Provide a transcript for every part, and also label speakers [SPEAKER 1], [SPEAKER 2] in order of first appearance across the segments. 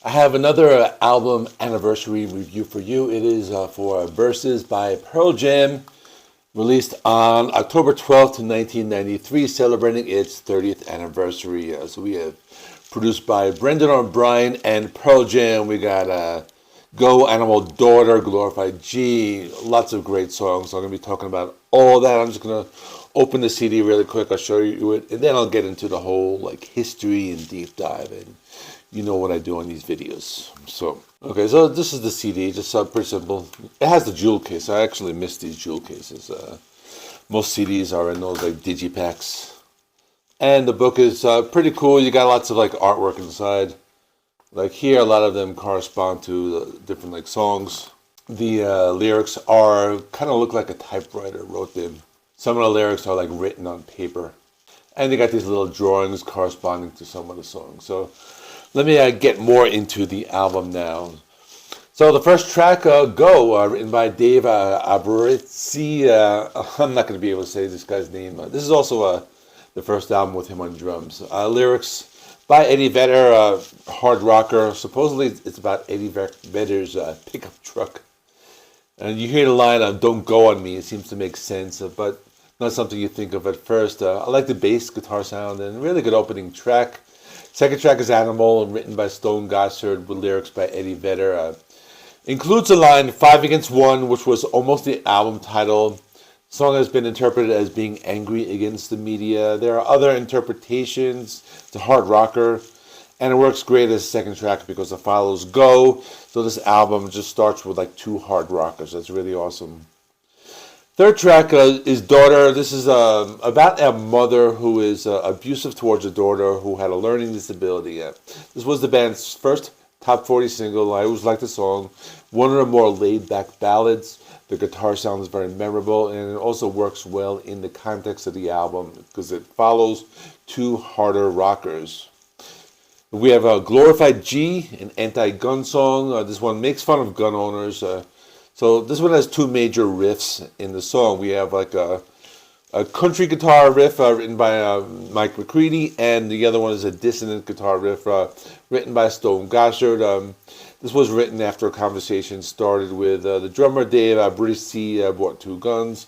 [SPEAKER 1] I have another album anniversary review for you. It is for Verses by Pearl Jam, released on October 12th, 1993, celebrating its 30th anniversary. So we have produced by Brendan O'Brien and Pearl Jam. We got Go, Animal Daughter, Glorified G, lots of great songs. So I'm going to be talking about all that. I'm just going to open the CD really quick. I'll show you it, and then I'll get into the whole history and deep dive, and you know what I do on these videos. So, okay, so this is the CD, just pretty simple. It has the jewel case. I actually miss these jewel cases. Most CDs are in those digipacks. And the book is pretty cool. You got lots of artwork inside. Like here, a lot of them correspond to the different songs. The lyrics are kind of look like a typewriter wrote them. Some of the lyrics are written on paper. And they got these little drawings corresponding to some of the songs. So let me get more into the album now. So the first track, Go, written by Dave Abruzzi. I'm not going to be able to say this guy's name. This is also the first album with him on drums. Lyrics by Eddie Vedder, hard rocker. Supposedly it's about Eddie Vedder's pickup truck. And you hear the line, "Don't go on me." It seems to make sense, but not something you think of at first. I like the bass guitar sound and really good opening track. Second track is Animal, written by Stone Gossard with lyrics by Eddie Vedder. Includes a line, 5 Against 1, which was almost the album title. The song has been interpreted as being angry against the media. There are other interpretations. It's a hard rocker, and it works great as a second track because it follows Go. So this album just starts with two hard rockers. That's really awesome. Third track is Daughter. This is about a mother who is abusive towards a daughter who had a learning disability. This was the band's first top 40 single. I always liked the song. One of the more laid-back ballads. The guitar sound is very memorable, and it also works well in the context of the album because it follows two harder rockers. We have a Glorified G, an anti-gun song. This one makes fun of gun owners. So this one has two major riffs in the song. We have a country guitar riff written by Mike McCready, and the other one is a dissonant guitar riff written by Stone Gossard. This was written after a conversation started with the drummer Dave Abruzzi, bought two guns.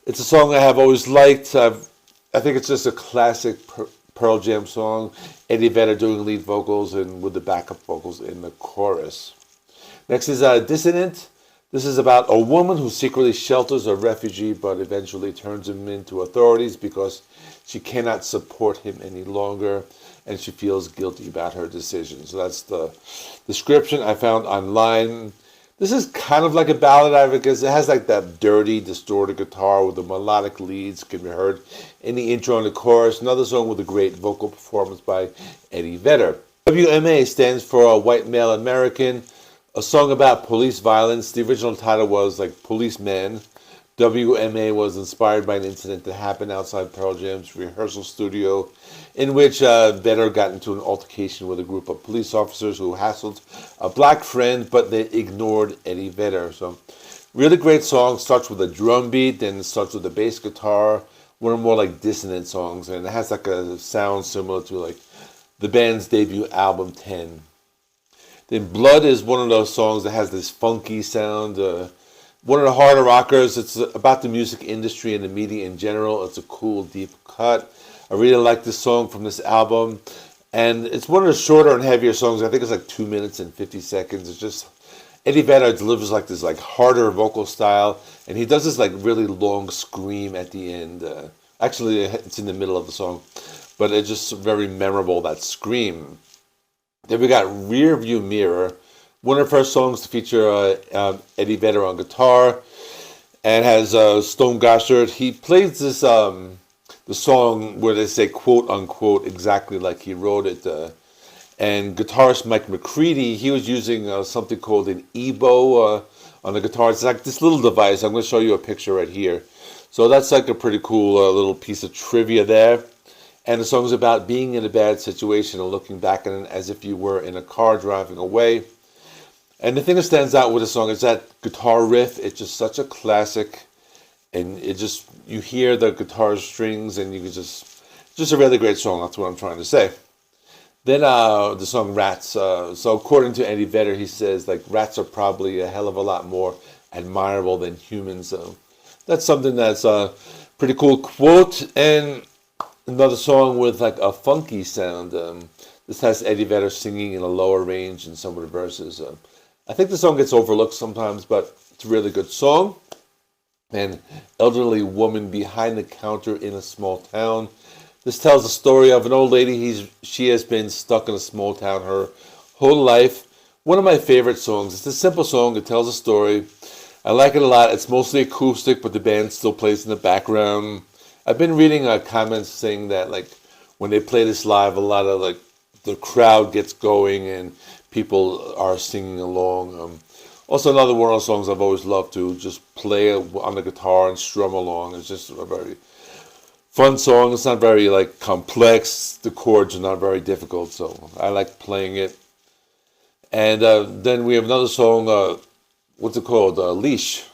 [SPEAKER 1] It's a song I have always liked. I think it's just a classic Pearl Jam song. Eddie Vedder doing lead vocals and with the backup vocals in the chorus. Next is Dissonant. This is about a woman who secretly shelters a refugee but eventually turns him into authorities because she cannot support him any longer and she feels guilty about her decision. So that's the description I found online. This is kind of like a ballad, I guess. It has that dirty, distorted guitar with the melodic leads can be heard in the intro and the chorus. Another song with a great vocal performance by Eddie Vedder. WMA stands for White Male American. A song about police violence. The original title was Policeman. WMA was inspired by an incident that happened outside Pearl Jam's rehearsal studio in which Vedder got into an altercation with a group of police officers who hassled a black friend, but they ignored Eddie Vedder. So really great song. Starts with a drum beat, then starts with a bass guitar. One of the more dissonant songs, and it has a sound similar to the band's debut album 10. Then Blood is one of those songs that has this funky sound. One of the harder rockers. It's about the music industry and the media in general. It's a cool, deep cut. I really like this song from this album. And it's one of the shorter and heavier songs. I think it's 2 minutes and 50 seconds. It's just, Eddie Vedder delivers this harder vocal style. And he does this really long scream at the end. Actually, it's in the middle of the song. But it's just very memorable, that scream. Then we got Rear View Mirror. One of the first songs to feature Eddie Vedder on guitar, and has Stone Gossard. He plays this the song where they say quote unquote exactly like he wrote it. And guitarist Mike McCready, he was using something called an EBO on the guitar. It's this little device. I'm going to show you a picture right here. So that's a pretty cool little piece of trivia there. And the song's about being in a bad situation and looking back on it as if you were in a car driving away. And the thing that stands out with the song is that guitar riff. It's just such a classic. And it just, you hear the guitar strings and you can just a really great song. That's what I'm trying to say. Then the song Rats. So according to Eddie Vedder, he says like rats are probably a hell of a lot more admirable than humans. So that's something that's a pretty cool quote. And another song with like a funky sound. This has Eddie Vedder singing in a lower range in some of the verses. I think the song gets overlooked sometimes, but it's a really good song. An elderly woman behind the counter in a small town. This tells the story of an old lady. She has been stuck in a small town her whole life. One of my favorite songs. It's a simple song. It tells a story. I like it a lot. It's mostly acoustic, but the band still plays in the background. I've been reading comments saying that like when they play this live, a lot of like the crowd gets going and people are singing along. Also, another one of those songs I've always loved to just play on the guitar and strum along. It's just a very fun song. It's not very like complex. The chords are not very difficult, so I like playing it. And then we have another song. What's it called? Leash.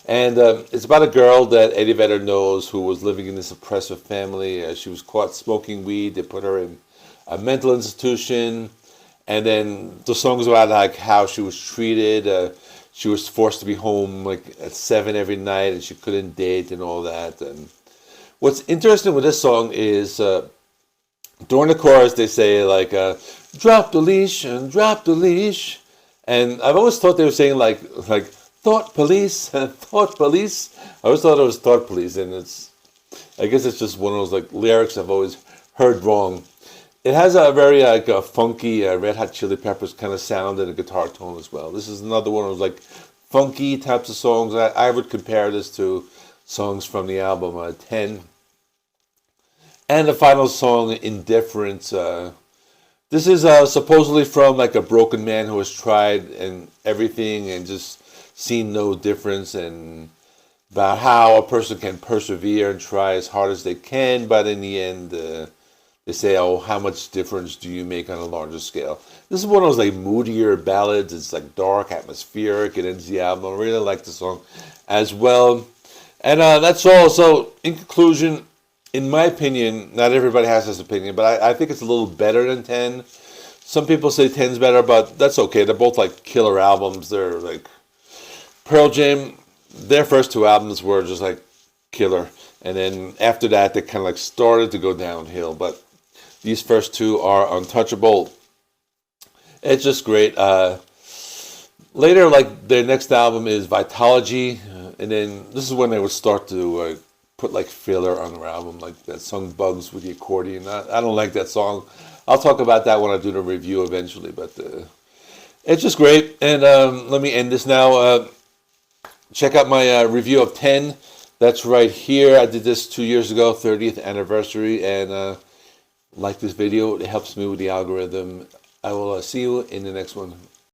[SPEAKER 1] And it's about a girl that Eddie Vedder knows who was living in this oppressive family. She was caught smoking weed. They put her in a mental institution. And then the song is about like how she was treated. She was forced to be home like at 7 every night, and she couldn't date and all that. And what's interesting with this song is during the chorus they say like drop the leash and drop the leash. And I've always thought they were saying like thought police and thought police. I always thought it was thought police, and I guess it's just one of those like lyrics I've always heard wrong. It has a very like a funky Red Hot Chili Peppers kind of sound and a guitar tone as well. This is another one of those like funky types of songs. I would compare this to songs from the album 10. And the final song, Indifference. This is supposedly from like a broken man who has tried and everything and just seen no difference, and about how a person can persevere and try as hard as they can, but in the end they say, oh, how much difference do you make on a larger scale? This is one of those like moodier ballads. It's like dark, atmospheric. It ends the album. I really like the song as well. And that's all. So in conclusion, in my opinion, not everybody has this opinion, but I think it's a little better than 10. Some people say 10's better, but that's okay. They're both like killer albums. They're like Pearl Jam, their first 2 albums were just like killer. And then after that, they kind of like started to go downhill. But these first 2 are untouchable. It's just great. Later, like their next album is Vitology, and then this is when they would start to put like filler on their album, like that song Bugs with the accordion. I don't like that song. I'll talk about that when I do the review eventually, but it's just great. And let me end this now. Check out my review of 10. That's right here. I did this 2 years ago, 30th anniversary, and like this video. It helps me with the algorithm. I will see you in the next one.